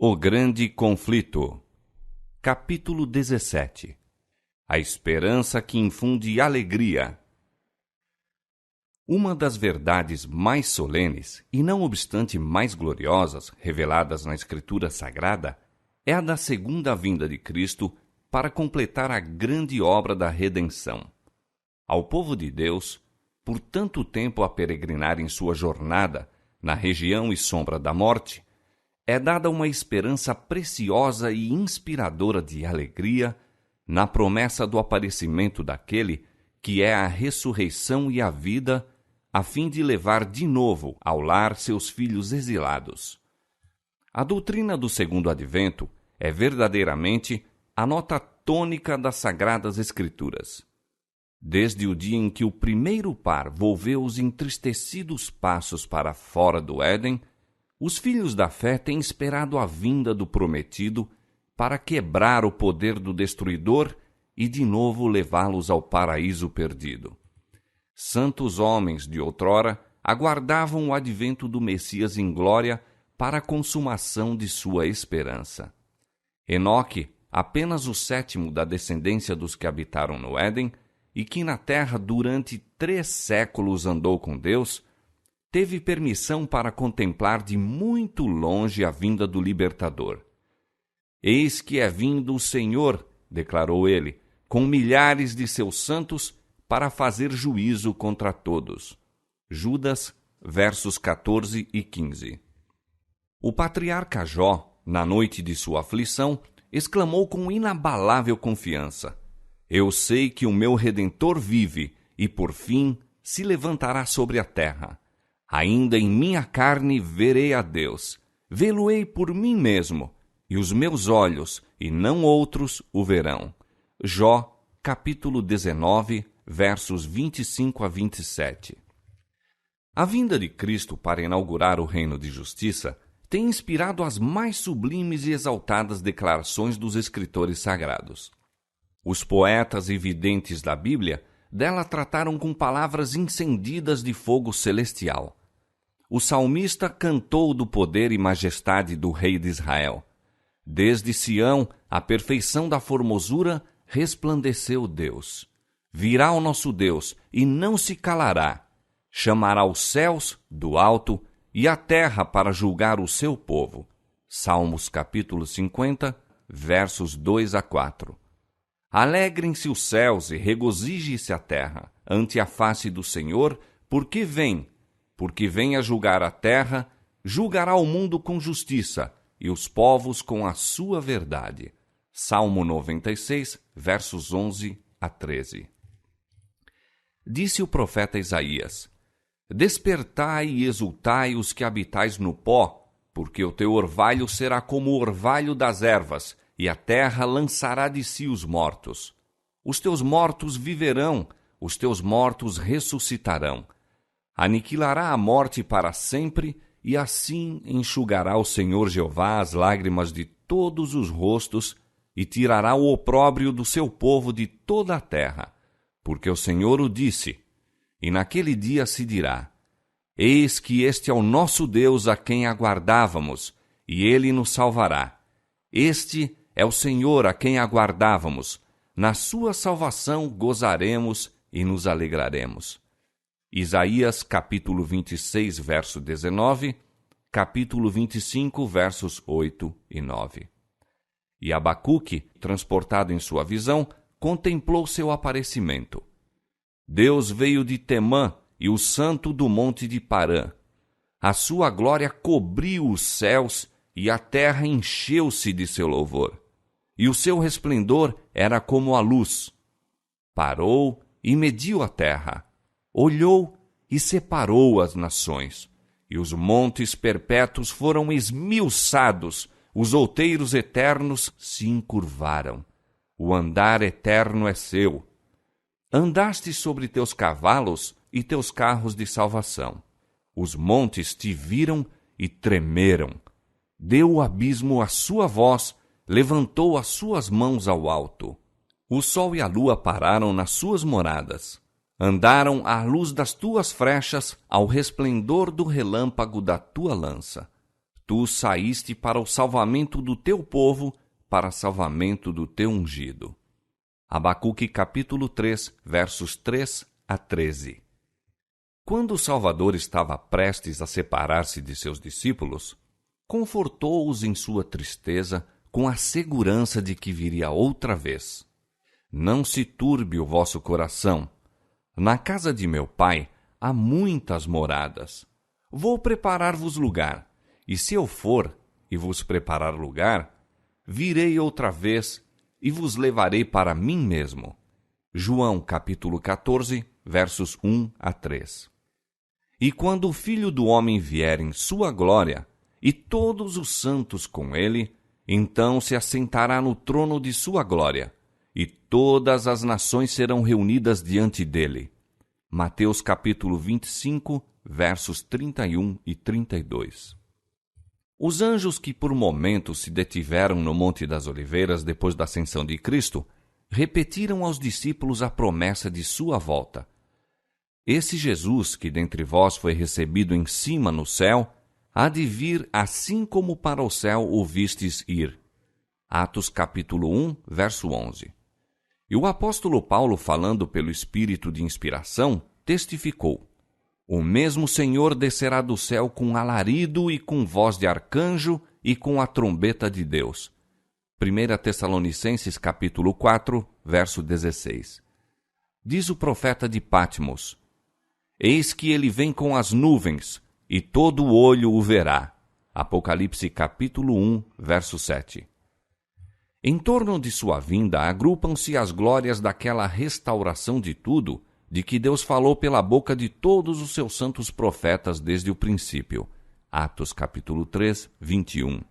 O Grande Conflito. Capítulo 17. A esperança que infunde alegria. Uma das verdades mais solenes, e não obstante mais gloriosas, reveladas na Escritura Sagrada, é a da segunda vinda de Cristo para completar a grande obra da redenção. Ao povo de Deus, por tanto tempo a peregrinar em sua jornada na região e sombra da morte, é dada uma esperança preciosa e inspiradora de alegria na promessa do aparecimento daquele que é a ressurreição e a vida, a fim de levar de novo ao lar seus filhos exilados. A doutrina do segundo advento é verdadeiramente a nota tônica das Sagradas Escrituras. Desde o dia em que o primeiro par volveu os entristecidos passos para fora do Éden, os filhos da fé têm esperado a vinda do prometido para quebrar o poder do destruidor e de novo levá-los ao paraíso perdido. Santos homens de outrora aguardavam o advento do Messias em glória para a consumação de sua esperança. Enoque, apenas o sétimo da descendência dos que habitaram no Éden, e que na terra durante 3 séculos andou com Deus, teve permissão para contemplar de muito longe a vinda do Libertador. Eis que é vindo o Senhor, declarou ele, com milhares de seus santos para fazer juízo contra todos. Judas, versos 14 e 15. O patriarca Jó, na noite de sua aflição, exclamou com inabalável confiança: Eu sei que o meu Redentor vive e, por fim, se levantará sobre a terra. Ainda em minha carne verei a Deus. Vê-lo-ei por mim mesmo, e os meus olhos, e não outros, o verão. Jó, capítulo 19, versos 25 a 27. A vinda de Cristo para inaugurar o reino de justiça tem inspirado as mais sublimes e exaltadas declarações dos escritores sagrados. Os poetas e videntes da Bíblia dela trataram com palavras incendidas de fogo celestial. O salmista cantou do poder e majestade do Rei de Israel. Desde Sião, a perfeição da formosura, resplandeceu Deus. Virá o nosso Deus e não se calará. Chamará os céus do alto e a terra para julgar o seu povo. Salmos capítulo 50, versos 2 a 4. Alegrem-se os céus e regozije-se a terra ante a face do Senhor, porque vem a julgar a terra, julgará o mundo com justiça e os povos com a sua verdade. Salmo 96, versos 11 a 13. Disse o profeta Isaías: Despertai e exultai os que habitais no pó, porque o teu orvalho será como o orvalho das ervas, e a terra lançará de si os mortos. Os teus mortos viverão, os teus mortos ressuscitarão. Aniquilará a morte para sempre, e assim enxugará o Senhor Jeová as lágrimas de todos os rostos, e tirará o opróbrio do seu povo de toda a terra. Porque o Senhor o disse, e naquele dia se dirá: Eis que este é o nosso Deus a quem aguardávamos, e ele nos salvará. Este é o Senhor a quem aguardávamos. Na sua salvação gozaremos e nos alegraremos. Isaías, capítulo 26, verso 19, capítulo 25, versos 8 e 9. E Abacuque, transportado em sua visão, contemplou seu aparecimento. Deus veio de Temã e o santo do monte de Parã. A sua glória cobriu os céus e a terra encheu-se de seu louvor. E o seu resplendor era como a luz. Parou e mediu a terra. Olhou e separou as nações. E os montes perpétuos foram esmiuçados. Os outeiros eternos se encurvaram. O andar eterno é seu. Andaste sobre teus cavalos e teus carros de salvação. Os montes te viram e tremeram. Deu o abismo a sua voz, levantou as suas mãos ao alto. O sol e a lua pararam nas suas moradas. Andaram à luz das tuas frechas, ao resplendor do relâmpago da tua lança. tu saíste para o salvamento do teu povo, para salvamento do teu ungido. Abacuque capítulo 3, versos 3 a 13. Quando o Salvador estava prestes a separar-se de seus discípulos, confortou-os em sua tristeza com a segurança de que viria outra vez. Não se turbe o vosso coração. Na casa de meu Pai há muitas moradas. Vou preparar-vos lugar, e se eu for e vos preparar lugar, virei outra vez e vos levarei para mim mesmo. João capítulo 14, versos 1 a 3. E quando o Filho do Homem vier em sua glória, e todos os santos com ele, então se assentará no trono de sua glória, e todas as nações serão reunidas diante dele. Mateus capítulo 25, versos 31 e 32. Os anjos que por momentos se detiveram no Monte das Oliveiras depois da ascensão de Cristo, repetiram aos discípulos a promessa de sua volta. Esse Jesus, que dentre vós foi recebido em cima no céu, há de vir assim como para o céu o vistes ir. Atos capítulo 1, verso 11. E o apóstolo Paulo, falando pelo Espírito de inspiração, testificou: o mesmo Senhor descerá do céu com alarido e com voz de arcanjo e com a trombeta de Deus. 1 Tessalonicenses capítulo 4, verso 16. Diz o profeta de Patmos: eis que ele vem com as nuvens, e todo o olho o verá. Apocalipse capítulo 1, verso 7. Em torno de sua vinda agrupam-se as glórias daquela restauração de tudo, de que Deus falou pela boca de todos os seus santos profetas desde o princípio. Atos capítulo 3, 21.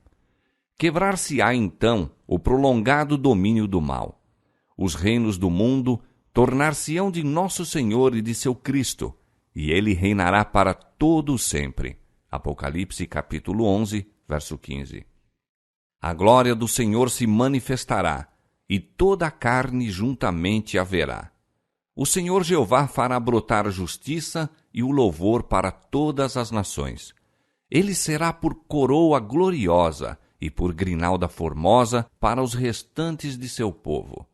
Quebrar-se-á então o prolongado domínio do mal. Os reinos do mundo tornar-se-ão de nosso Senhor e de seu Cristo, e ele reinará para todo sempre. Apocalipse capítulo 11, verso 15. A glória do Senhor se manifestará, e toda a carne juntamente a verá. O Senhor Jeová fará brotar justiça e o louvor para todas as nações. Ele será por coroa gloriosa e por grinalda formosa para os restantes de seu povo.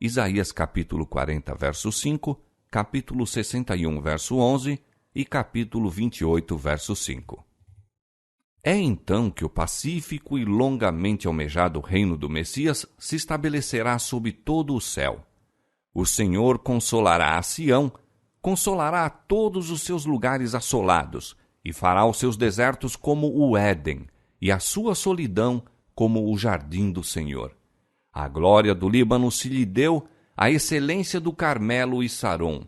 Isaías capítulo 40, verso 5, capítulo 61, verso 11 e capítulo 28, verso 5. É então que o pacífico e longamente almejado reino do Messias se estabelecerá sob todo o céu. O Senhor consolará a Sião, consolará a todos os seus lugares assolados, e fará os seus desertos como o Éden, e a sua solidão como o jardim do Senhor. A glória do Líbano se lhe deu, a excelência do Carmelo e Saron.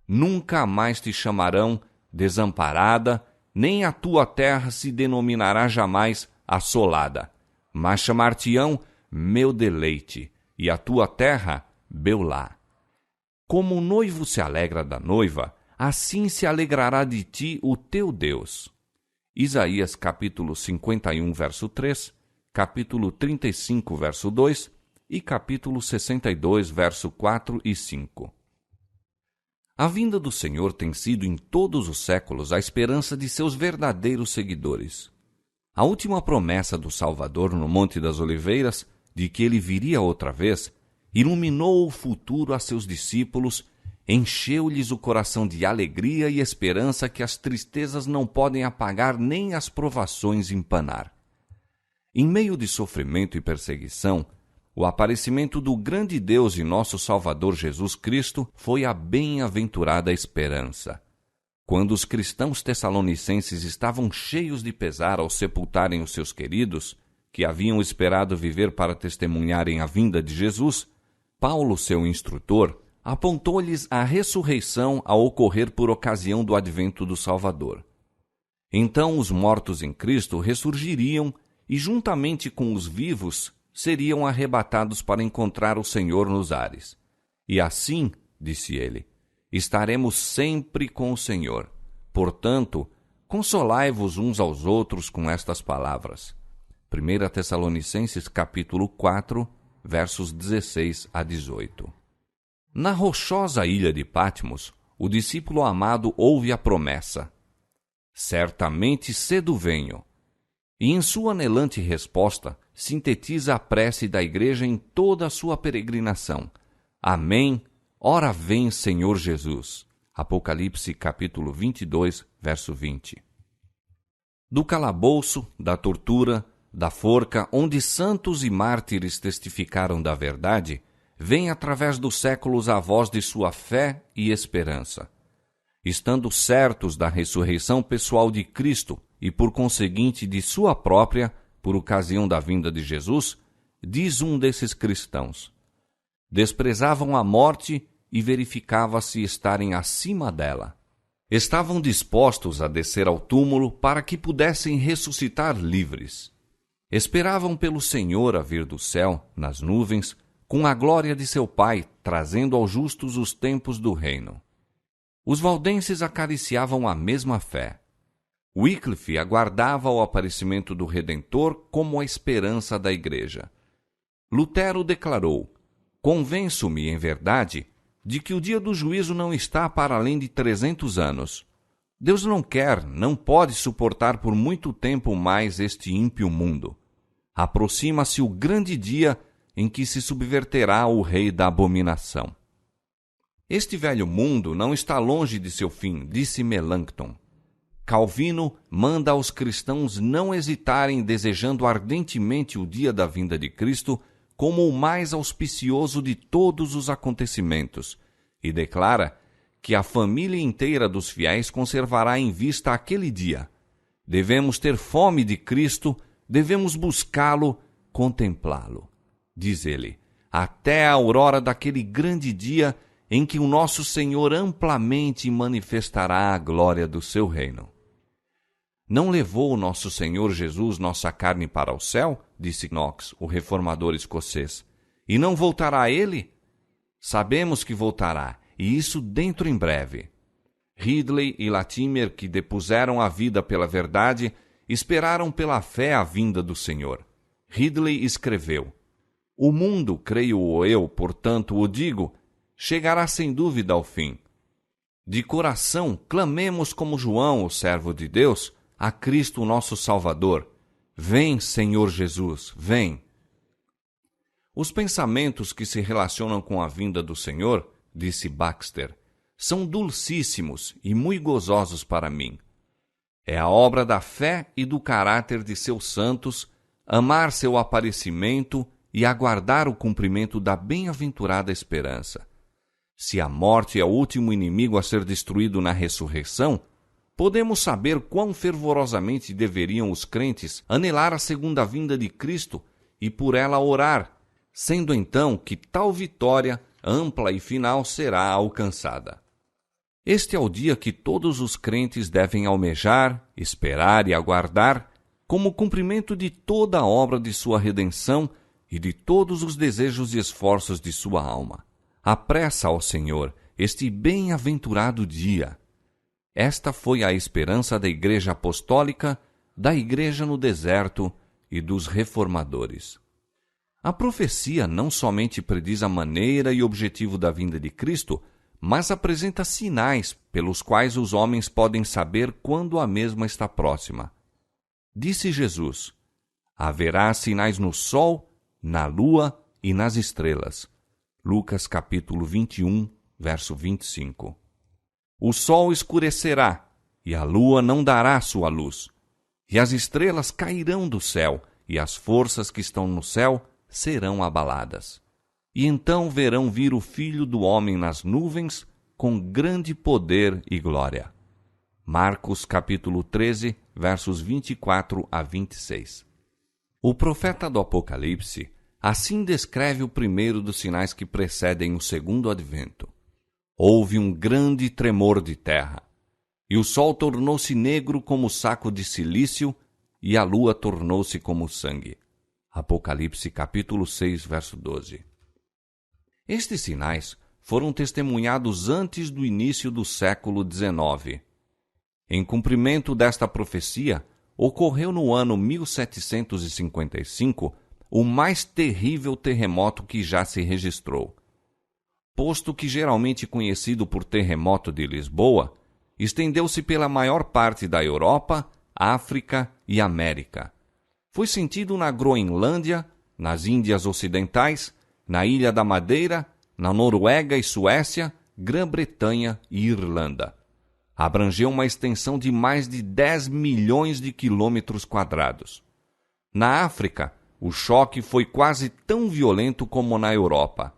Nunca mais te chamarão desamparada, nem a tua terra se denominará jamais assolada, mas chamar-te-ão meu deleite, e a tua terra Beulá. Como o noivo se alegra da noiva, assim se alegrará de ti o teu Deus. Isaías capítulo 51, verso 3, capítulo 35, verso 2 e capítulo 62, verso 4 e 5. A vinda do Senhor tem sido em todos os séculos a esperança de seus verdadeiros seguidores. A última promessa do Salvador no Monte das Oliveiras, de que ele viria outra vez, iluminou o futuro a seus discípulos, encheu-lhes o coração de alegria e esperança que as tristezas não podem apagar nem as provações empanar. Em meio de sofrimento e perseguição, o aparecimento do grande Deus e nosso Salvador Jesus Cristo foi a bem-aventurada esperança. Quando os cristãos tessalonicenses estavam cheios de pesar ao sepultarem os seus queridos, que haviam esperado viver para testemunharem a vinda de Jesus, Paulo, seu instrutor, apontou-lhes a ressurreição a ocorrer por ocasião do advento do Salvador. Então os mortos em Cristo ressurgiriam e, juntamente com os vivos, seriam arrebatados para encontrar o Senhor nos ares. E assim, disse ele, estaremos sempre com o Senhor. Portanto, consolai-vos uns aos outros com estas palavras. 1 Tessalonicenses capítulo 4, versos 16 a 18. Na rochosa ilha de Patmos, o discípulo amado ouve a promessa: certamente cedo venho. E em sua anelante resposta, sintetiza a prece da Igreja em toda a sua peregrinação. Amém, ora vem, Senhor Jesus. Apocalipse capítulo 22, verso 20. Do calabouço, da tortura, da forca, onde santos e mártires testificaram da verdade, vem através dos séculos a voz de sua fé e esperança. Estando certos da ressurreição pessoal de Cristo e, por conseguinte, de sua própria, por ocasião da vinda de Jesus, diz um desses cristãos: desprezavam a morte e verificava-se estarem acima dela. Estavam dispostos a descer ao túmulo para que pudessem ressuscitar livres. Esperavam pelo Senhor a vir do céu, nas nuvens, com a glória de seu Pai, trazendo aos justos os tempos do reino. Os valdenses acariciavam a mesma fé. Wycliffe aguardava o aparecimento do Redentor como a esperança da Igreja. Lutero declarou: convenço-me, em verdade, de que o dia do juízo não está para além de 300 anos. Deus não quer, não pode suportar por muito tempo mais este ímpio mundo. Aproxima-se o grande dia em que se subverterá o rei da abominação. Este velho mundo não está longe de seu fim, disse Melanchthon. Calvino manda aos cristãos não hesitarem, desejando ardentemente o dia da vinda de Cristo como o mais auspicioso de todos os acontecimentos, e declara que a família inteira dos fiéis conservará em vista aquele dia. Devemos ter fome de Cristo, devemos buscá-lo, contemplá-lo. Diz ele, até a aurora daquele grande dia em que o nosso Senhor amplamente manifestará a glória do seu reino. Não levou o nosso Senhor Jesus nossa carne para o céu? Disse Knox, o reformador escocês. E não voltará ele? Sabemos que voltará, e isso dentro em breve. Ridley e Latimer, que depuseram a vida pela verdade, esperaram pela fé a vinda do Senhor. Ridley escreveu: o mundo, creio eu, portanto o digo, chegará sem dúvida ao fim. De coração, clamemos como João, o servo de Deus, a Cristo nosso Salvador. Vem, Senhor Jesus, vem. Os pensamentos que se relacionam com a vinda do Senhor, disse Baxter, são dulcíssimos e muito gozosos para mim. É a obra da fé e do caráter de seus santos amar seu aparecimento e aguardar o cumprimento da bem-aventurada esperança. Se a morte é o último inimigo a ser destruído na ressurreição, podemos saber quão fervorosamente deveriam os crentes anelar a segunda vinda de Cristo e por ela orar, sendo então que tal vitória ampla e final será alcançada. Este é o dia que todos os crentes devem almejar, esperar e aguardar como cumprimento de toda a obra de sua redenção e de todos os desejos e esforços de sua alma. Apressa ao Senhor este bem-aventurado dia. Esta foi a esperança da Igreja Apostólica, da Igreja no deserto e dos reformadores. A profecia não somente prediz a maneira e objetivo da vinda de Cristo, mas apresenta sinais pelos quais os homens podem saber quando a mesma está próxima. Disse Jesus: haverá sinais no sol, na lua e nas estrelas. Lucas capítulo 21, verso 25. O sol escurecerá, e a lua não dará sua luz, e as estrelas cairão do céu, e as forças que estão no céu serão abaladas. E então verão vir o Filho do Homem nas nuvens, com grande poder e glória. Marcos capítulo 13, versos 24 a 26. O profeta do Apocalipse assim descreve o primeiro dos sinais que precedem o segundo advento. Houve um grande tremor de terra, e o sol tornou-se negro como saco de cilício, e a lua tornou-se como sangue. Apocalipse capítulo 6, verso 12. Estes sinais foram testemunhados antes do início do século XIX. Em cumprimento desta profecia, ocorreu no ano 1755 o mais terrível terremoto que já se registrou. Posto que geralmente conhecido por terremoto de Lisboa, estendeu-se pela maior parte da Europa, África e América, Foi sentido na Groenlândia, nas Índias Ocidentais, na Ilha da Madeira, na Noruega e Suécia, Grã-Bretanha e Irlanda. Abrangeu uma extensão de mais de 10 milhões de quilômetros quadrados. Na África, o choque foi quase tão violento como na Europa.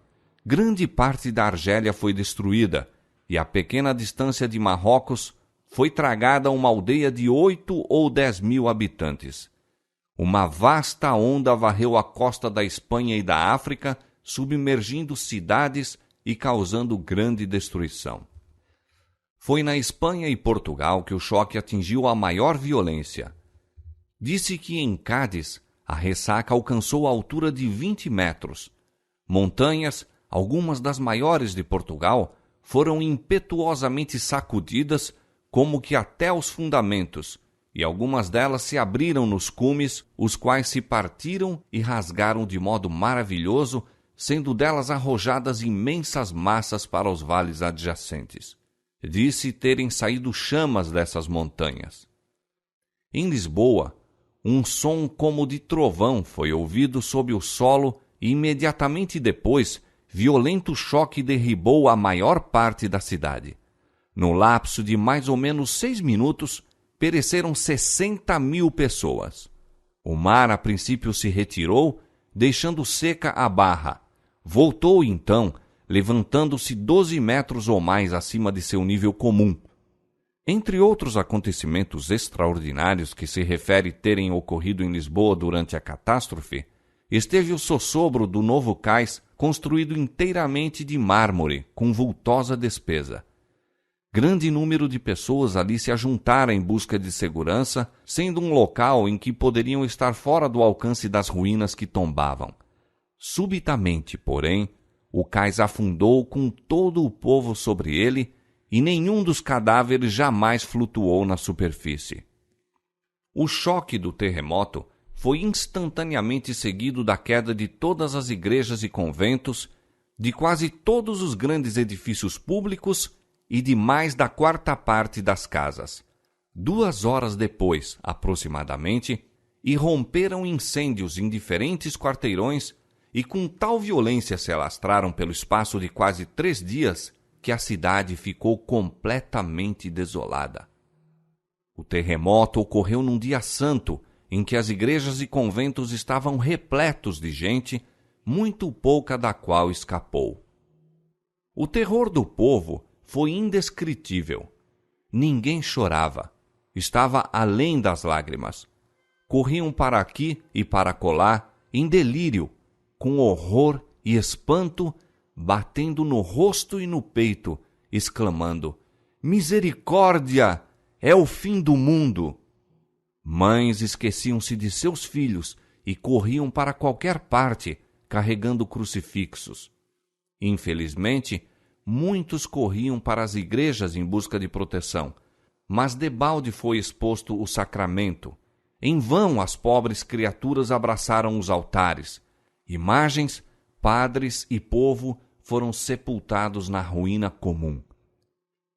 Grande parte da Argélia foi destruída e a pequena distância de Marrocos foi tragada uma aldeia de 8 ou 10 mil habitantes. Uma vasta onda varreu a costa da Espanha e da África, submergindo cidades e causando grande destruição. Foi na Espanha e Portugal que o choque atingiu a maior violência. Disse que em Cádiz a ressaca alcançou a altura de 20 metros. Montanhas, algumas das maiores de Portugal, foram impetuosamente sacudidas, como que até os fundamentos, e algumas delas se abriram nos cumes, os quais se partiram e rasgaram de modo maravilhoso, sendo delas arrojadas imensas massas para os vales adjacentes. Disse terem saído chamas dessas montanhas. Em Lisboa, um som como de trovão foi ouvido sob o solo e imediatamente depois, violento choque derribou a maior parte da cidade. No lapso de mais ou menos 6 minutos, pereceram 60 mil pessoas. O mar a princípio se retirou, deixando seca a barra. Voltou então, levantando-se 12 metros ou mais acima de seu nível comum. Entre outros acontecimentos extraordinários que se refere terem ocorrido em Lisboa durante a catástrofe, esteve o sossobro do novo cais construído inteiramente de mármore, com vultosa despesa. Grande número de pessoas ali se ajuntara em busca de segurança, sendo um local em que poderiam estar fora do alcance das ruínas que tombavam. Subitamente, porém, o cais afundou com todo o povo sobre ele e nenhum dos cadáveres jamais flutuou na superfície. O choque do terremoto foi instantaneamente seguido da queda de todas as igrejas e conventos, de quase todos os grandes edifícios públicos e de mais da 1/4 das casas. 2 horas depois, aproximadamente, irromperam incêndios em diferentes quarteirões e com tal violência se alastraram pelo espaço de quase 3 dias que a cidade ficou completamente desolada. O terremoto ocorreu num dia santo, em que as igrejas e conventos estavam repletos de gente, muito pouca da qual escapou. O terror do povo foi indescritível. Ninguém chorava. Estava além das lágrimas. Corriam para aqui e para acolá, em delírio, com horror e espanto, batendo no rosto e no peito, exclamando: "Misericórdia! É o fim do mundo!" Mães esqueciam-se de seus filhos e corriam para qualquer parte, carregando crucifixos. Infelizmente, muitos corriam para as igrejas em busca de proteção, mas debalde foi exposto o sacramento. Em vão as pobres criaturas abraçaram os altares. Imagens, padres e povo foram sepultados na ruína comum.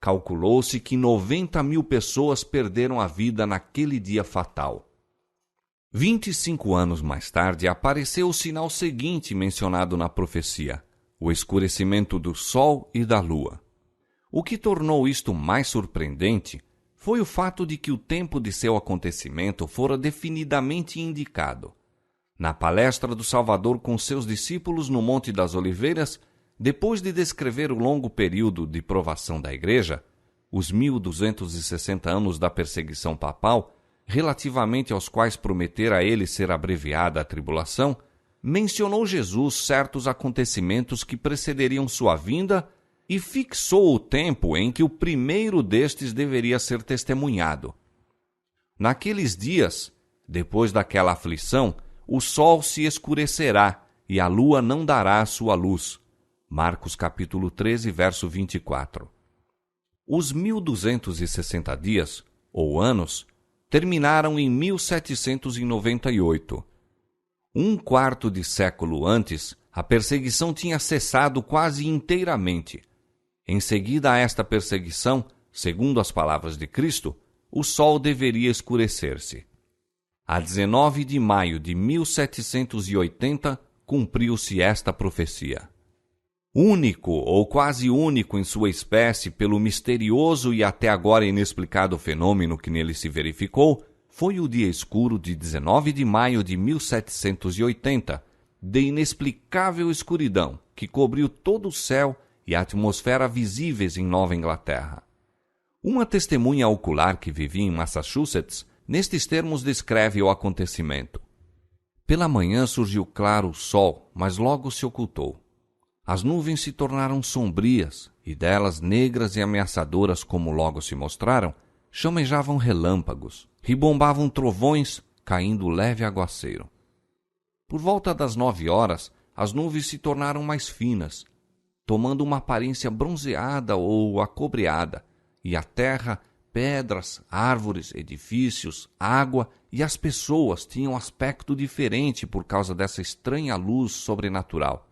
Calculou-se que 90 mil pessoas perderam a vida naquele dia fatal. 25 anos mais tarde apareceu o sinal seguinte mencionado na profecia: o escurecimento do sol e da lua. O que tornou isto mais surpreendente foi o fato de que o tempo de seu acontecimento fora definidamente indicado. Na palestra do Salvador com seus discípulos no Monte das Oliveiras, depois de descrever o longo período de provação da Igreja, os 1260 anos da perseguição papal, relativamente aos quais prometera a ele ser abreviada a tribulação, mencionou Jesus certos acontecimentos que precederiam sua vinda e fixou o tempo em que o primeiro destes deveria ser testemunhado. Naqueles dias, depois daquela aflição, o sol se escurecerá e a lua não dará a sua luz. Marcos capítulo 13, verso 24. Os 1260 dias, ou anos, terminaram em 1798. 1/4 de século antes, a perseguição tinha cessado quase inteiramente. Em seguida a esta perseguição, segundo as palavras de Cristo, o sol deveria escurecer-se. A 19 de maio de 1780, cumpriu-se esta profecia. Único ou quase único em sua espécie pelo misterioso e até agora inexplicado fenômeno que nele se verificou, foi o dia escuro de 19 de maio de 1780, de inexplicável escuridão que cobriu todo o céu e a atmosfera visíveis em Nova Inglaterra. Uma testemunha ocular que vivia em Massachusetts, nestes termos descreve o acontecimento. Pela manhã surgiu claro o sol, mas logo se ocultou. As nuvens se tornaram sombrias, e delas negras e ameaçadoras como logo se mostraram, chamejavam relâmpagos, ribombavam trovões, caindo leve aguaceiro. Por volta das 9 horas, as nuvens se tornaram mais finas, tomando uma aparência bronzeada ou acobreada, e a terra, pedras, árvores, edifícios, água e as pessoas tinham aspecto diferente por causa dessa estranha luz sobrenatural.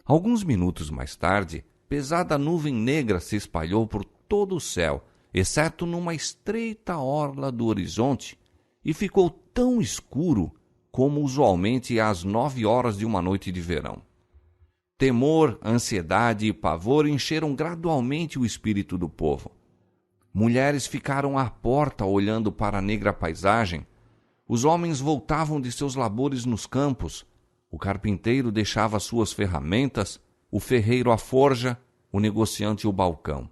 Alguns minutos mais tarde, pesada nuvem negra se espalhou por todo o céu, exceto numa estreita orla do horizonte, e ficou tão escuro como usualmente às 9 horas de uma noite de verão. Temor, ansiedade e pavor encheram gradualmente o espírito do povo. Mulheres ficaram à porta olhando para a negra paisagem. Os homens voltavam de seus labores nos campos. O carpinteiro deixava suas ferramentas, o ferreiro a forja, o negociante o balcão.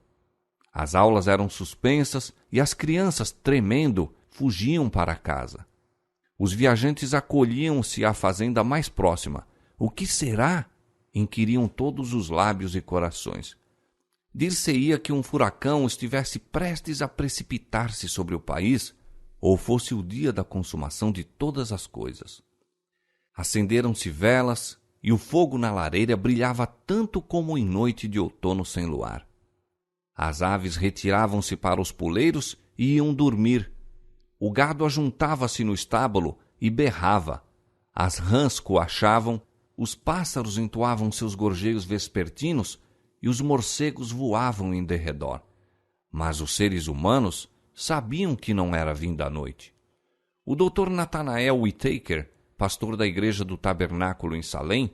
As aulas eram suspensas e as crianças, tremendo, fugiam para casa. Os viajantes acolhiam-se à fazenda mais próxima. O que será? Inquiriam todos os lábios e corações. Dir-se-ia que um furacão estivesse prestes a precipitar-se sobre o país, ou fosse o dia da consumação de todas as coisas. Acenderam-se velas, e o fogo na lareira brilhava tanto como em noite de outono sem luar. As aves retiravam-se para os puleiros e iam dormir. O gado ajuntava-se no estábulo e berrava. As rãs coachavam, os pássaros entoavam seus gorjeios vespertinos e os morcegos voavam em derredor. Mas os seres humanos sabiam que não era vinda a noite. O Dr. Nathanael Whittaker, pastor da Igreja do Tabernáculo em Salem,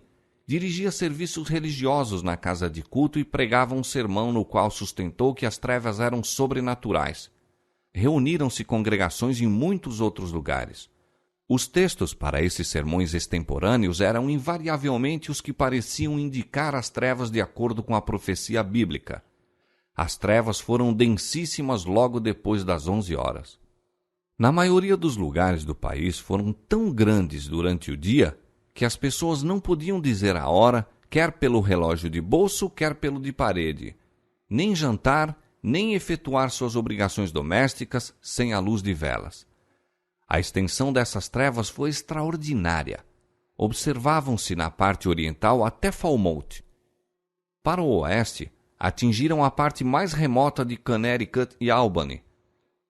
dirigia serviços religiosos na casa de culto e pregava um sermão no qual sustentou que as trevas eram sobrenaturais. Reuniram-se congregações em muitos outros lugares. Os textos para esses sermões extemporâneos eram invariavelmente os que pareciam indicar as trevas de acordo com a profecia bíblica. As trevas foram densíssimas logo depois das 11 horas. Na maioria dos lugares do país foram tão grandes durante o dia que as pessoas não podiam dizer a hora, quer pelo relógio de bolso, quer pelo de parede, nem jantar, nem efetuar suas obrigações domésticas sem a luz de velas. A extensão dessas trevas foi extraordinária. Observavam-se na parte oriental até Falmouth. Para o oeste, atingiram a parte mais remota de Connecticut e Albany.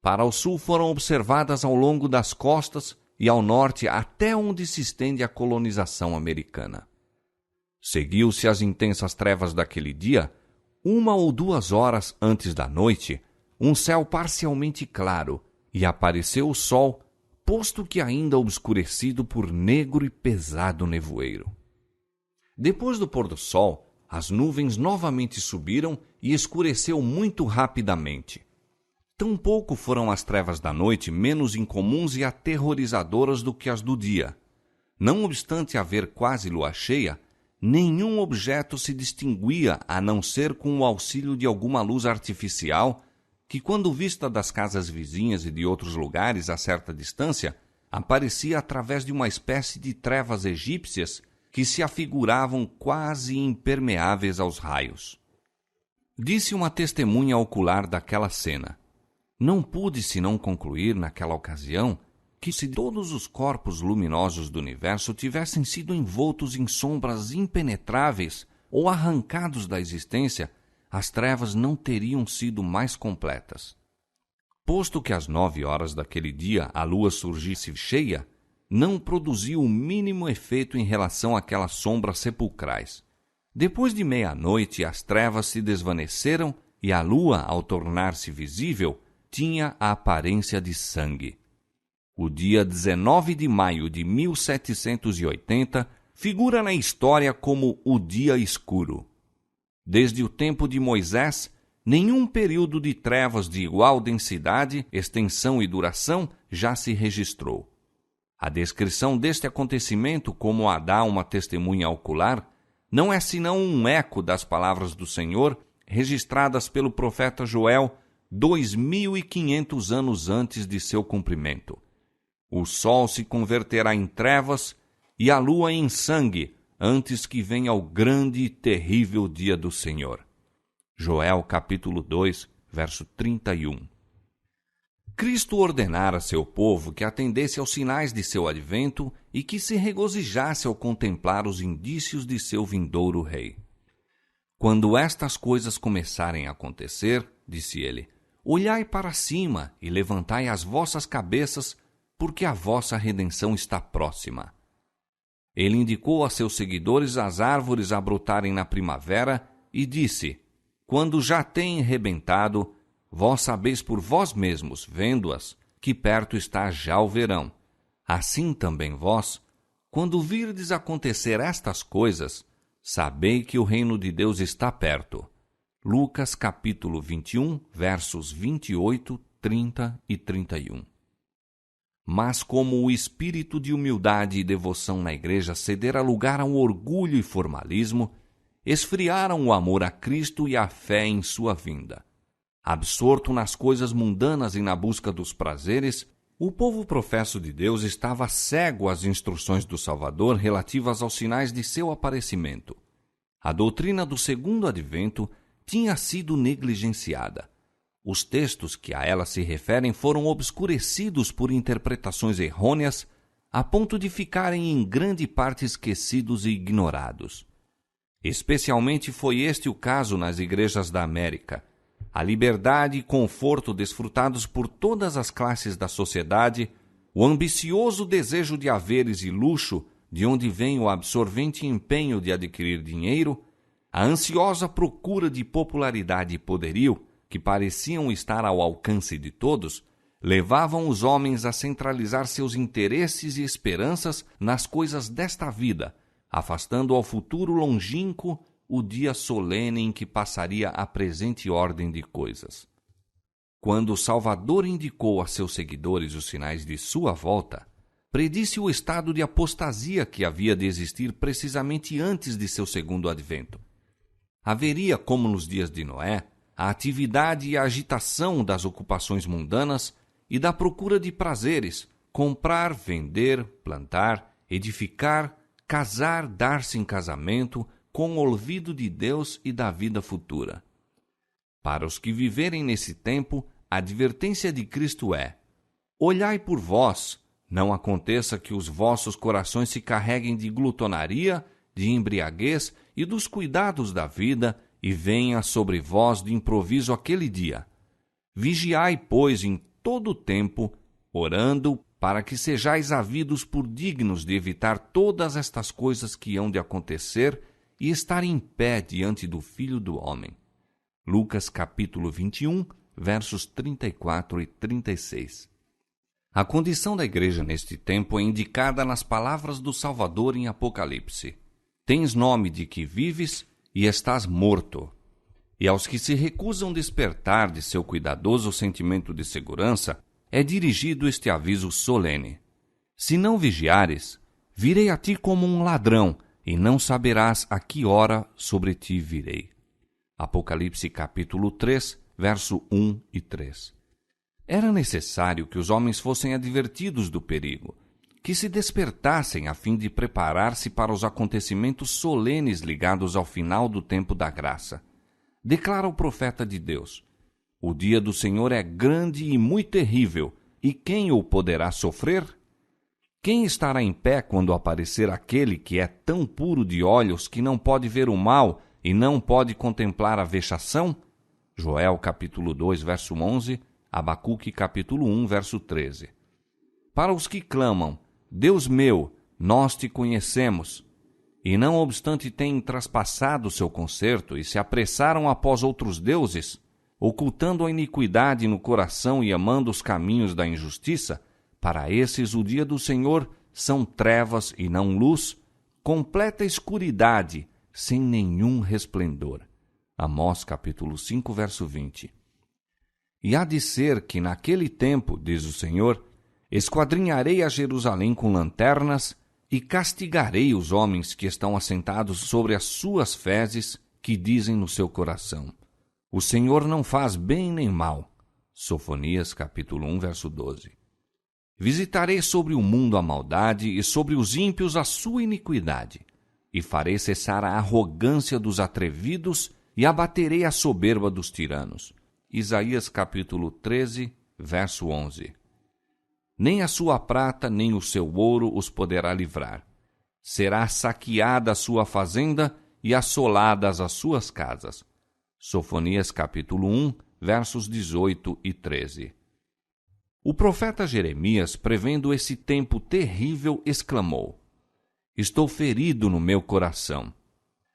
Para o sul foram observadas ao longo das costas e ao norte até onde se estende a colonização americana. Seguiu-se as intensas trevas daquele dia, 1 ou 2 horas antes da noite, um céu parcialmente claro, e apareceu o sol, posto que ainda obscurecido por negro e pesado nevoeiro. Depois do pôr do sol, as nuvens novamente subiram e escureceu muito rapidamente. Tampouco foram as trevas da noite menos incomuns e aterrorizadoras do que as do dia. Não obstante haver quase lua cheia, nenhum objeto se distinguia a não ser com o auxílio de alguma luz artificial que, quando vista das casas vizinhas e de outros lugares a certa distância, aparecia através de uma espécie de trevas egípcias que se afiguravam quase impermeáveis aos raios. Disse uma testemunha ocular daquela cena: não pude senão concluir naquela ocasião que, se todos os corpos luminosos do universo tivessem sido envoltos em sombras impenetráveis ou arrancados da existência, as trevas não teriam sido mais completas. Posto que às 9 horas daquele dia a lua surgisse cheia, não produziu o mínimo efeito em relação àquelas sombras sepulcrais. Depois de meia-noite, as trevas se desvaneceram e a lua, ao tornar-se visível, tinha a aparência de sangue. O dia 19 de maio de 1780 figura na história como o Dia Escuro. Desde o tempo de Moisés, nenhum período de trevas de igual densidade, extensão e duração já se registrou. A descrição deste acontecimento, como a dá uma testemunha ocular, não é senão um eco das palavras do Senhor registradas pelo profeta Joel 2.500 anos antes de seu cumprimento. O sol se converterá em trevas e a lua em sangue antes que venha o grande e terrível dia do Senhor. Joel capítulo 2, verso 31. Cristo ordenara a seu povo que atendesse aos sinais de seu advento e que se regozijasse ao contemplar os indícios de seu vindouro rei. Quando estas coisas começarem a acontecer, disse ele, olhai para cima e levantai as vossas cabeças, porque a vossa redenção está próxima. Ele indicou a seus seguidores as árvores a brotarem na primavera e disse, quando já têm rebentado, vós sabeis por vós mesmos, vendo-as, que perto está já o verão. Assim também vós, quando virdes acontecer estas coisas, sabei que o reino de Deus está perto. Lucas capítulo 21, versos 28, 30 e 31. Mas como o espírito de humildade e devoção na igreja cedera lugar ao orgulho e formalismo, esfriaram o amor a Cristo e a fé em sua vinda. Absorto nas coisas mundanas e na busca dos prazeres, o povo professo de Deus estava cego às instruções do Salvador relativas aos sinais de seu aparecimento. A doutrina do segundo advento tinha sido negligenciada. Os textos que a ela se referem foram obscurecidos por interpretações errôneas, a ponto de ficarem em grande parte esquecidos e ignorados. Especialmente foi este o caso nas igrejas da América. A liberdade e conforto desfrutados por todas as classes da sociedade, o ambicioso desejo de haveres e luxo, de onde vem o absorvente empenho de adquirir dinheiro, a ansiosa procura de popularidade e poderio, que pareciam estar ao alcance de todos, levavam os homens a centralizar seus interesses e esperanças nas coisas desta vida, afastando ao futuro longínquo o dia solene em que passaria a presente ordem de coisas. Quando o Salvador indicou a seus seguidores os sinais de sua volta, predisse o estado de apostasia que havia de existir precisamente antes de seu segundo advento. Haveria, como nos dias de Noé, a atividade e a agitação das ocupações mundanas e da procura de prazeres, comprar, vender, plantar, edificar, casar, dar-se em casamento, com o olvido de Deus e da vida futura. Para os que viverem nesse tempo, a advertência de Cristo é: olhai por vós, não aconteça que os vossos corações se carreguem de glutonaria, de embriaguez e dos cuidados da vida, e venha sobre vós de improviso aquele dia. Vigiai, pois, em todo o tempo, orando, para que sejais havidos por dignos de evitar todas estas coisas que hão de acontecer e estar em pé diante do Filho do Homem. Lucas capítulo 21, versos 34 e 36. A condição da igreja neste tempo é indicada nas palavras do Salvador em Apocalipse. Tens nome de que vives e estás morto. E aos que se recusam despertar de seu cuidadoso sentimento de segurança, é dirigido este aviso solene: se não vigiares, virei a ti como um ladrão, e não saberás a que hora sobre ti virei. Apocalipse capítulo 3, verso 1 e 3. Era necessário que os homens fossem advertidos do perigo, que se despertassem a fim de preparar-se para os acontecimentos solenes ligados ao final do tempo da graça. Declara o profeta de Deus: o dia do Senhor é grande e muito terrível, e quem o poderá sofrer? Quem estará em pé quando aparecer aquele que é tão puro de olhos que não pode ver o mal e não pode contemplar a vexação? Joel capítulo 2, verso 11, Abacuque capítulo 1, verso 13. Para os que clamam: Deus meu, nós te conhecemos, e não obstante têm traspassado seu concerto e se apressaram após outros deuses, ocultando a iniquidade no coração e amando os caminhos da injustiça, Para esses o dia do Senhor são trevas e não luz, completa escuridade, sem nenhum resplendor. Amós capítulo 5, verso 20. E há de ser que naquele tempo, diz o Senhor, esquadrinharei a Jerusalém com lanternas e castigarei os homens que estão assentados sobre as suas fezes, que dizem no seu coração: o Senhor não faz bem nem mal. Sofonias capítulo 1, verso 12. Visitarei sobre o mundo a maldade e sobre os ímpios a sua iniquidade, e farei cessar a arrogância dos atrevidos e abaterei a soberba dos tiranos. Isaías capítulo 13, verso 11. Nem a sua prata nem o seu ouro os poderá livrar. Será saqueada a sua fazenda e assoladas as suas casas. Sofonias capítulo 1, versos 18 e 13. O profeta Jeremias, prevendo esse tempo terrível, exclamou: estou ferido no meu coração.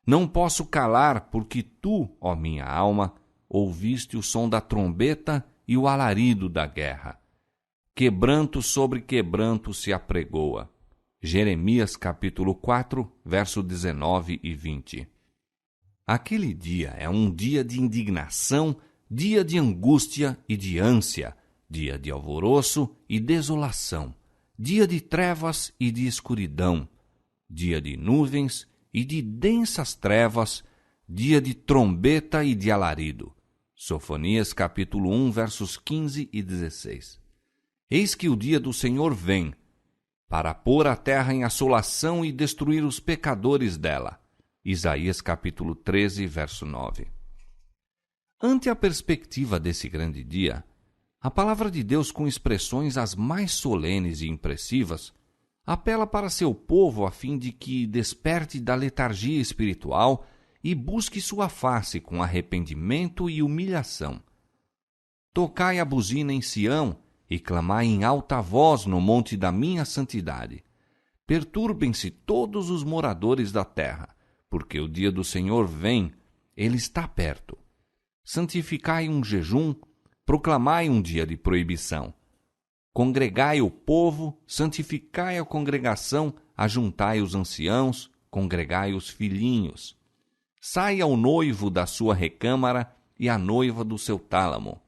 Não posso calar, porque tu, ó minha alma, ouviste o som da trombeta e o alarido da guerra. Quebranto sobre quebranto se apregoa. Jeremias capítulo 4, verso 19 e 20. Aquele dia é um dia de indignação, dia de angústia e de ânsia, dia de alvoroço e desolação, dia de trevas e de escuridão, dia de nuvens e de densas trevas, dia de trombeta e de alarido. Sofonias capítulo 1, versos 15 e 16. Eis que o dia do Senhor vem, para pôr a terra em assolação e destruir os pecadores dela. Isaías capítulo 13, verso 9. Ante a perspectiva desse grande dia, a palavra de Deus, com expressões as mais solenes e impressivas, apela para seu povo a fim de que desperte da letargia espiritual e busque sua face com arrependimento e humilhação. Tocai a buzina em Sião e clamai em alta voz no monte da minha santidade. Perturbem-se todos os moradores da terra, porque o dia do Senhor vem, ele está perto. Santificai um jejum, proclamai um dia de proibição. Congregai o povo, santificai a congregação, ajuntai os anciãos, congregai os filhinhos. Saia o noivo da sua recâmara e a noiva do seu tálamo.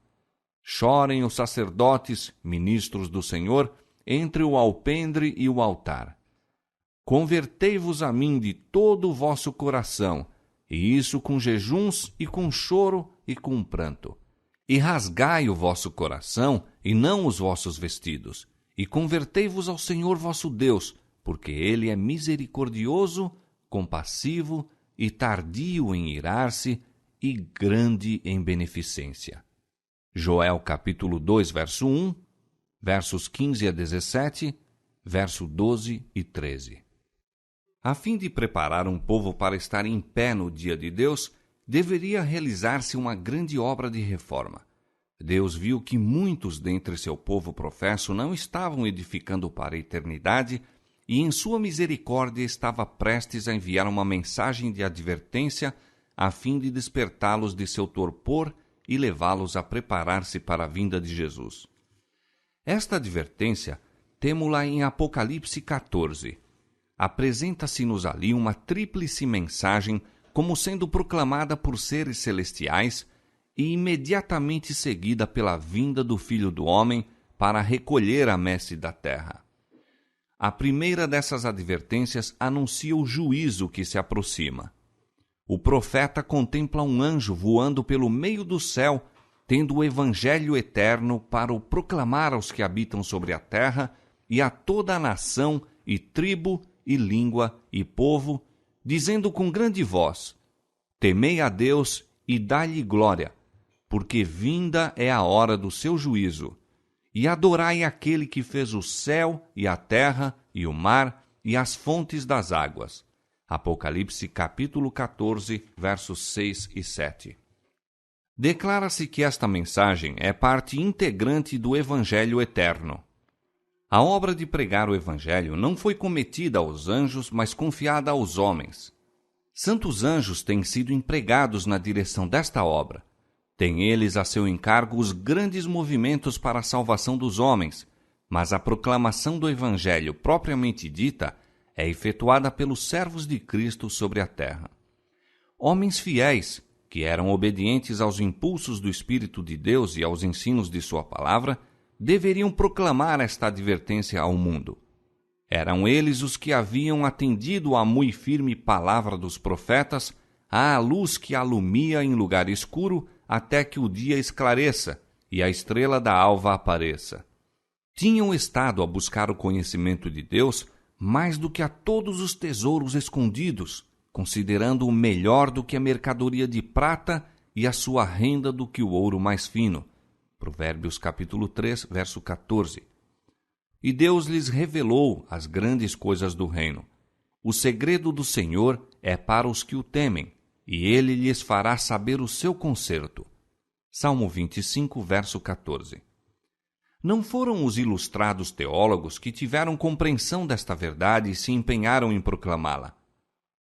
Chorem os sacerdotes, ministros do Senhor, entre o alpendre e o altar. Convertei-vos a mim de todo o vosso coração, e isso com jejuns e com choro e com pranto. E rasgai o vosso coração, e não os vossos vestidos, e convertei-vos ao Senhor vosso Deus, porque ele é misericordioso, compassivo e tardio em irar-se, e grande em beneficência. Joel capítulo 2, verso 1, versos 15 a 17, verso 12 e 13. A fim de preparar um povo para estar em pé no dia de Deus, deveria realizar-se uma grande obra de reforma. Deus viu que muitos dentre seu povo professo não estavam edificando para a eternidade e, em sua misericórdia, estava prestes a enviar uma mensagem de advertência a fim de despertá-los de seu torpor e levá-los a preparar-se para a vinda de Jesus. Esta advertência temo-la em Apocalipse 14. Apresenta-se-nos ali uma tríplice mensagem como sendo proclamada por seres celestiais e imediatamente seguida pela vinda do Filho do Homem para recolher a messe da terra. A primeira dessas advertências anuncia o juízo que se aproxima. O profeta contempla um anjo voando pelo meio do céu, tendo o evangelho eterno para o proclamar aos que habitam sobre a terra e a toda a nação e tribo e língua e povo, dizendo com grande voz: temei a Deus e dai-lhe glória, porque vinda é a hora do seu juízo. E adorai aquele que fez o céu e a terra e o mar e as fontes das águas. Apocalipse capítulo 14, versos 6 e 7. Declara-se que esta mensagem é parte integrante do Evangelho eterno. A obra de pregar o Evangelho não foi cometida aos anjos, mas confiada aos homens. Santos anjos têm sido empregados na direção desta obra. Têm eles a seu encargo os grandes movimentos para a salvação dos homens, mas a proclamação do Evangelho propriamente dita é efetuada pelos servos de Cristo sobre a terra. Homens fiéis, que eram obedientes aos impulsos do Espírito de Deus e aos ensinos de sua palavra, deveriam proclamar esta advertência ao mundo. Eram eles os que haviam atendido à muito firme palavra dos profetas, à luz que alumia em lugar escuro até que o dia esclareça e a estrela da alva apareça. Tinham estado a buscar o conhecimento de Deus mais do que a todos os tesouros escondidos, considerando-o melhor do que a mercadoria de prata e a sua renda do que o ouro mais fino. Provérbios capítulo 3, verso 14. E Deus lhes revelou as grandes coisas do reino. O segredo do Senhor é para os que o temem, e ele lhes fará saber o seu conserto. Salmo 25, verso 14. Não foram os ilustrados teólogos que tiveram compreensão desta verdade e se empenharam em proclamá-la.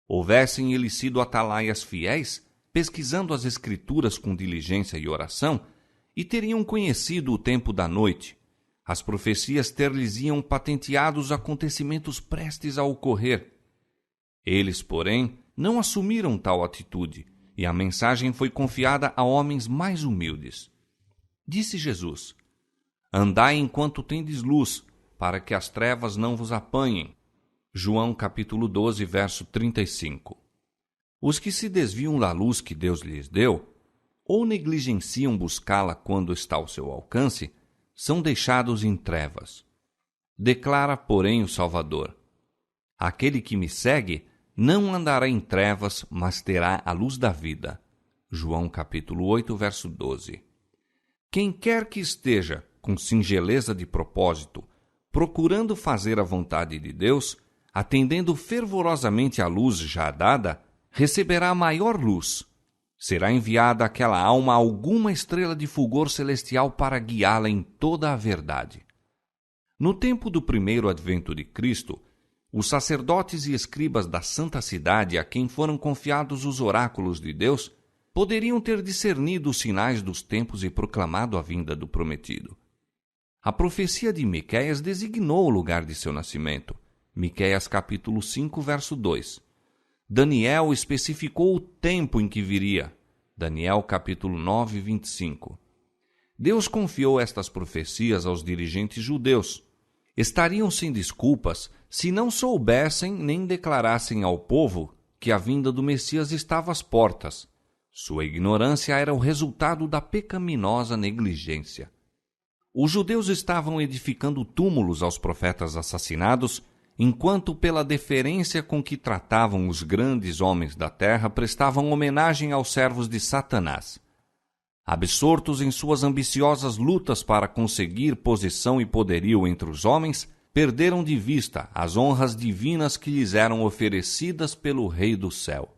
Houvessem eles sido atalaias fiéis, pesquisando as Escrituras com diligência e oração, e teriam conhecido o tempo da noite, as profecias ter-lhes-iam patenteado os acontecimentos prestes a ocorrer. Eles, porém, não assumiram tal atitude, e a mensagem foi confiada a homens mais humildes. Disse Jesus: Andai enquanto tendes luz, para que as trevas não vos apanhem. João capítulo 12, verso 35. Os que se desviam da luz que Deus lhes deu, ou negligenciam buscá-la quando está ao seu alcance, são deixados em trevas. Declara, porém, o Salvador: Aquele que me segue não andará em trevas, mas terá a luz da vida. João capítulo 8, verso 12. Quem quer que esteja com singeleza de propósito, procurando fazer a vontade de Deus, atendendo fervorosamente à luz já dada, receberá maior luz. Será enviada àquela alma alguma estrela de fulgor celestial para guiá-la em toda a verdade. No tempo do primeiro advento de Cristo, os sacerdotes e escribas da santa cidade a quem foram confiados os oráculos de Deus poderiam ter discernido os sinais dos tempos e proclamado a vinda do prometido. A profecia de Miqueias designou o lugar de seu nascimento. Miqueias capítulo 5, verso 2. Daniel especificou o tempo em que viria. Daniel capítulo 9, 25. Deus confiou estas profecias aos dirigentes judeus. Estariam sem desculpas se não soubessem nem declarassem ao povo que a vinda do Messias estava às portas. Sua ignorância era o resultado da pecaminosa negligência. Os judeus estavam edificando túmulos aos profetas assassinados, enquanto pela deferência com que tratavam os grandes homens da terra prestavam homenagem aos servos de Satanás. Absortos em suas ambiciosas lutas para conseguir posição e poderio entre os homens, perderam de vista as honras divinas que lhes eram oferecidas pelo Rei do Céu.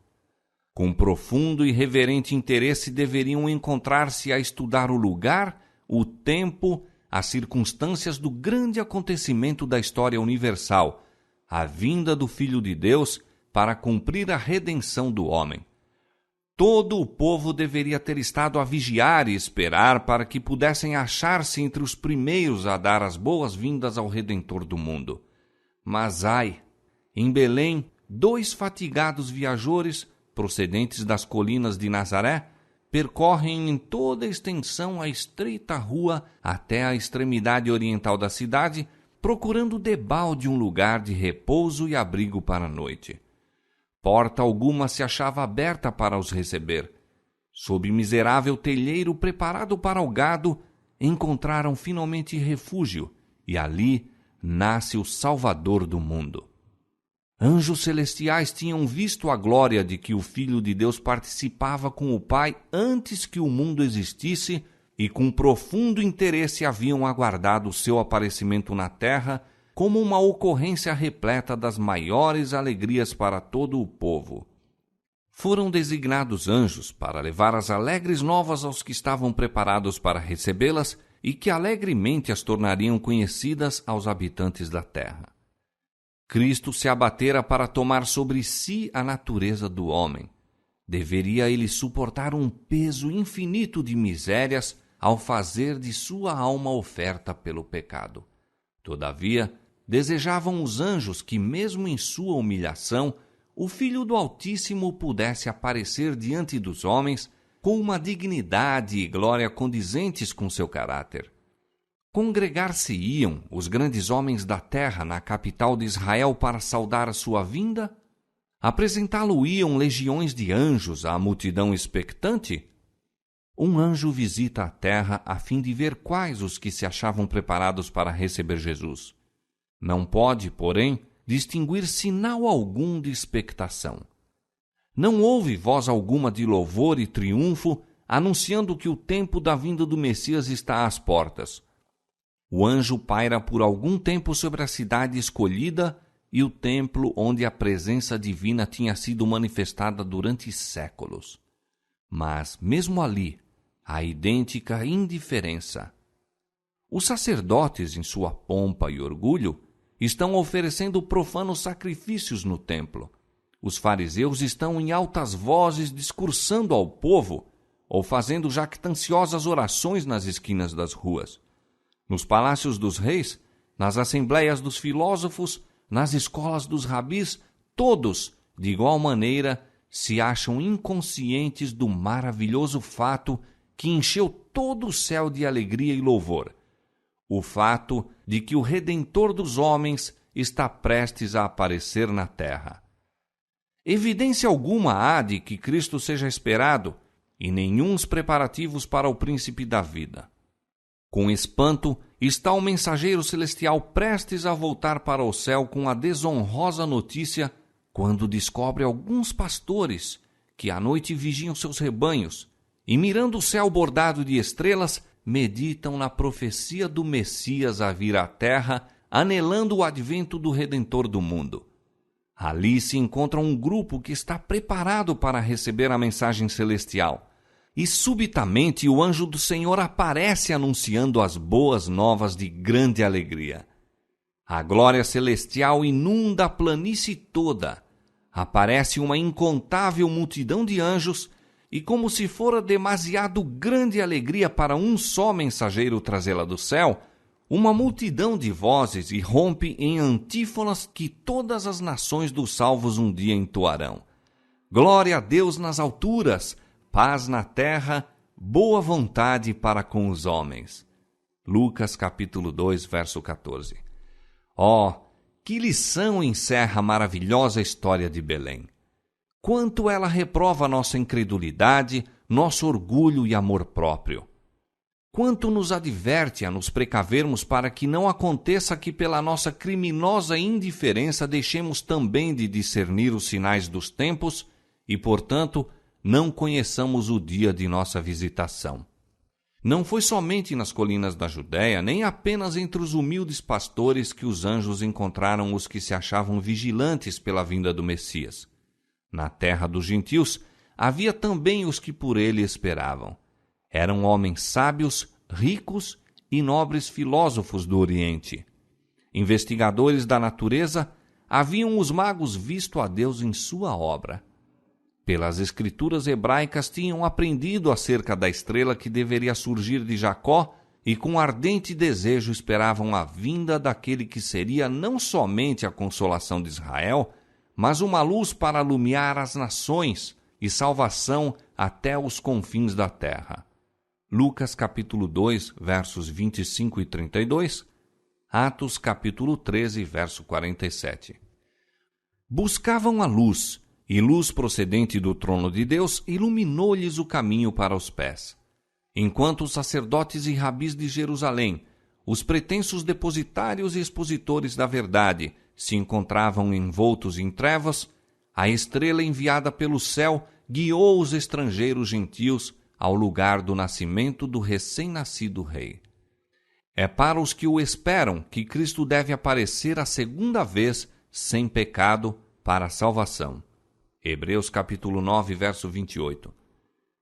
Com profundo e reverente interesse deveriam encontrar-se a estudar o lugar, o tempo, as circunstâncias do grande acontecimento da história universal, a vinda do Filho de Deus para cumprir a redenção do homem. Todo o povo deveria ter estado a vigiar e esperar para que pudessem achar-se entre os primeiros a dar as boas-vindas ao Redentor do mundo. Mas ai, em Belém, 2 fatigados viajores, procedentes das colinas de Nazaré, percorrem em toda a extensão a estreita rua até a extremidade oriental da cidade, procurando debalde um lugar de repouso e abrigo para a noite. Porta alguma se achava aberta para os receber. Sob miserável telheiro preparado para o gado, encontraram finalmente refúgio, e ali nasce o Salvador do mundo. Anjos celestiais tinham visto a glória de que o Filho de Deus participava com o Pai antes que o mundo existisse, e com profundo interesse haviam aguardado o seu aparecimento na terra como uma ocorrência repleta das maiores alegrias para todo o povo. Foram designados anjos para levar as alegres novas aos que estavam preparados para recebê-las e que alegremente as tornariam conhecidas aos habitantes da terra. Cristo se abatera para tomar sobre si a natureza do homem. Deveria ele suportar um peso infinito de misérias ao fazer de sua alma oferta pelo pecado. Todavia, desejavam os anjos que, mesmo em sua humilhação, o Filho do Altíssimo pudesse aparecer diante dos homens com uma dignidade e glória condizentes com seu caráter. Congregar-se-iam os grandes homens da terra na capital de Israel para saudar a sua vinda? Apresentá-lo-iam legiões de anjos à multidão expectante? Um anjo visita a terra a fim de ver quais os que se achavam preparados para receber Jesus. Não pode, porém, distinguir sinal algum de expectação. Não houve voz alguma de louvor e triunfo anunciando que o tempo da vinda do Messias está às portas. O anjo paira por algum tempo sobre a cidade escolhida e o templo onde a presença divina tinha sido manifestada durante séculos. Mas, mesmo ali, há idêntica indiferença. Os sacerdotes, em sua pompa e orgulho, estão oferecendo profanos sacrifícios no templo. Os fariseus estão em altas vozes discursando ao povo ou fazendo jactanciosas orações nas esquinas das ruas. Nos palácios dos reis, nas assembleias dos filósofos, nas escolas dos rabis, todos, de igual maneira, se acham inconscientes do maravilhoso fato que encheu todo o céu de alegria e louvor. O fato de que o Redentor dos homens está prestes a aparecer na terra. Evidência alguma há de que Cristo seja esperado, e nenhuns preparativos para o príncipe da vida. Com espanto, está o mensageiro celestial prestes a voltar para o céu com a desonrosa notícia quando descobre alguns pastores que à noite vigiam seus rebanhos e, mirando o céu bordado de estrelas, meditam na profecia do Messias a vir à terra, anelando o advento do Redentor do mundo. Ali se encontra um grupo que está preparado para receber a mensagem celestial. E subitamente o anjo do Senhor aparece anunciando as boas novas de grande alegria. A glória celestial inunda a planície toda. Aparece uma incontável multidão de anjos e, como se fora demasiado grande alegria para um só mensageiro trazê-la do céu, uma multidão de vozes irrompe em antífonas que todas as nações dos salvos um dia entoarão. Glória a Deus nas alturas, paz na terra, boa vontade para com os homens. Lucas capítulo 2, verso 14. Que lição encerra a maravilhosa história de Belém! Quanto ela reprova nossa incredulidade, nosso orgulho e amor próprio! Quanto nos adverte a nos precavermos para que não aconteça que pela nossa criminosa indiferença deixemos também de discernir os sinais dos tempos e, portanto, não conheçamos o dia de nossa visitação. Não foi somente nas colinas da Judéia, nem apenas entre os humildes pastores que os anjos encontraram os que se achavam vigilantes pela vinda do Messias. Na terra dos gentios havia também os que por ele esperavam. Eram homens sábios, ricos e nobres filósofos do Oriente. Investigadores da natureza, haviam os magos visto a Deus em sua obra. Pelas escrituras hebraicas tinham aprendido acerca da estrela que deveria surgir de Jacó e com ardente desejo esperavam a vinda daquele que seria não somente a consolação de Israel, mas uma luz para alumiar as nações e salvação até os confins da terra. Lucas capítulo 2, versos 25 e 32, Atos capítulo 13, verso 47. Buscavam a luz, e luz procedente do trono de Deus iluminou-lhes o caminho para os pés. Enquanto os sacerdotes e rabis de Jerusalém, os pretensos depositários e expositores da verdade, se encontravam envoltos em trevas, a estrela enviada pelo céu guiou os estrangeiros gentios ao lugar do nascimento do recém-nascido rei. É para os que o esperam que Cristo deve aparecer a segunda vez sem pecado para a salvação. Hebreus capítulo 9, verso 28.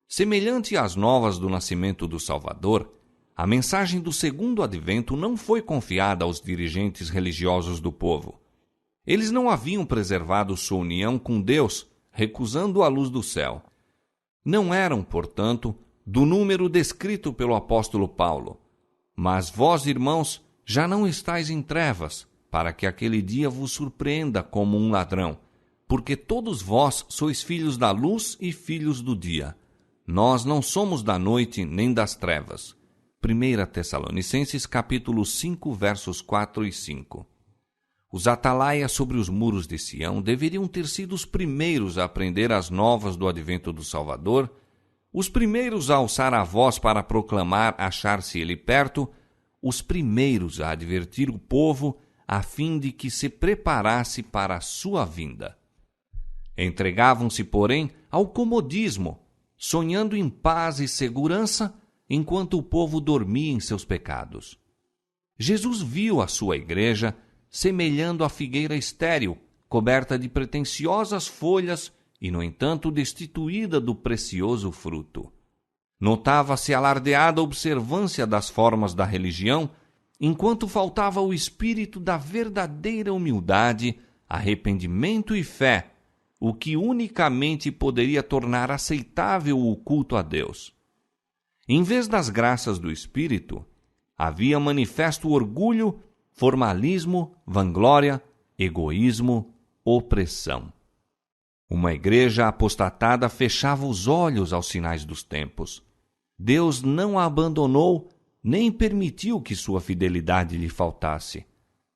Semelhante às novas do nascimento do Salvador, a mensagem do segundo advento não foi confiada aos dirigentes religiosos do povo. Eles não haviam preservado sua união com Deus, recusando a luz do céu. Não eram, portanto, do número descrito pelo apóstolo Paulo. Mas vós, irmãos, já não estais em trevas, para que aquele dia vos surpreenda como um ladrão, porque todos vós sois filhos da luz e filhos do dia. Nós não somos da noite nem das trevas. 1 Tessalonicenses capítulo 5, versos 4 e 5. Os atalaias sobre os muros de Sião deveriam ter sido os primeiros a aprender as novas do advento do Salvador, os primeiros a alçar a voz para proclamar achar-se ele perto, os primeiros a advertir o povo a fim de que se preparasse para a sua vinda. Entregavam-se, porém, ao comodismo, sonhando em paz e segurança, enquanto o povo dormia em seus pecados. Jesus viu a sua igreja semelhando a figueira estéril, coberta de pretensiosas folhas e, no entanto, destituída do precioso fruto. Notava-se alardeada observância das formas da religião, enquanto faltava o espírito da verdadeira humildade, arrependimento e fé, o que unicamente poderia tornar aceitável o culto a Deus. Em vez das graças do Espírito, havia manifesto orgulho, formalismo, vanglória, egoísmo, opressão. Uma igreja apostatada fechava os olhos aos sinais dos tempos. Deus não a abandonou, nem permitiu que sua fidelidade lhe faltasse.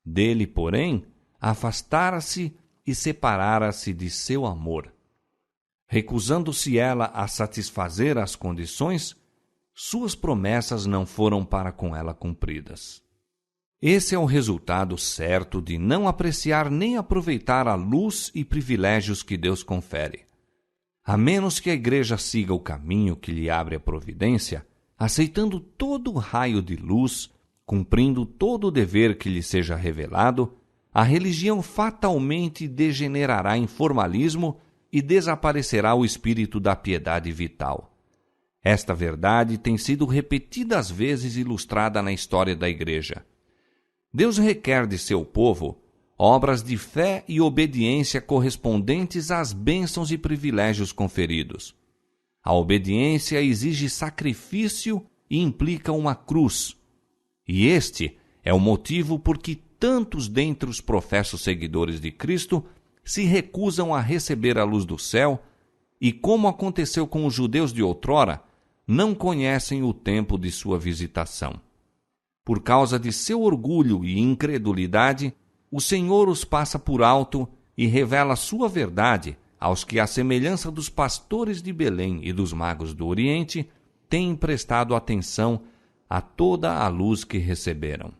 Dele, porém, afastara-se e separara-se de seu amor. Recusando-se ela a satisfazer as condições, suas promessas não foram para com ela cumpridas. Esse é o resultado certo de não apreciar nem aproveitar a luz e privilégios que Deus confere. A menos que a igreja siga o caminho que lhe abre a providência, aceitando todo o raio de luz, cumprindo todo o dever que lhe seja revelado, a religião fatalmente degenerará em formalismo e desaparecerá o espírito da piedade vital. Esta verdade tem sido repetidas vezes ilustrada na história da igreja. Deus requer de seu povo obras de fé e obediência correspondentes às bênçãos e privilégios conferidos. A obediência exige sacrifício e implica uma cruz. E este é o motivo por que tantos dentre os professos seguidores de Cristo se recusam a receber a luz do céu e, como aconteceu com os judeus de outrora, não conhecem o tempo de sua visitação. Por causa de seu orgulho e incredulidade, o Senhor os passa por alto e revela sua verdade aos que, à semelhança dos pastores de Belém e dos magos do Oriente, têm prestado atenção a toda a luz que receberam.